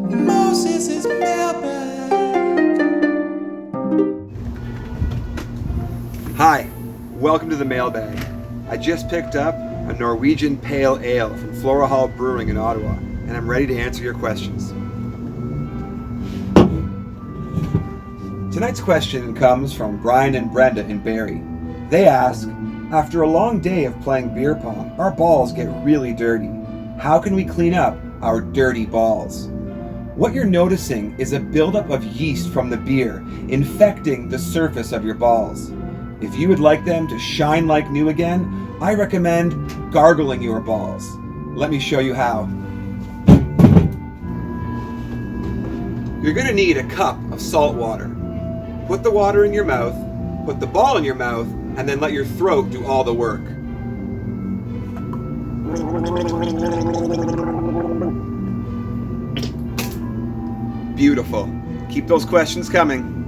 Moses' Mailbag. Hi, welcome to the Mailbag. I just picked up a Norwegian Pale Ale from Flora Hall Brewing in Ottawa, and I'm ready to answer your questions. Tonight's question comes from Brian and Brenda in Barrie. They ask, after a long day of playing beer pong, our balls get really dirty. How can we clean up our dirty balls? What you're noticing is a buildup of yeast from the beer, infecting the surface of your balls. If you would like them to shine like new again, I recommend gargling your balls. Let me show you how. You're going to need a cup of salt water. Put the water in your mouth, put the ball in your mouth, and then let your throat do all the work. Beautiful. Keep those questions coming.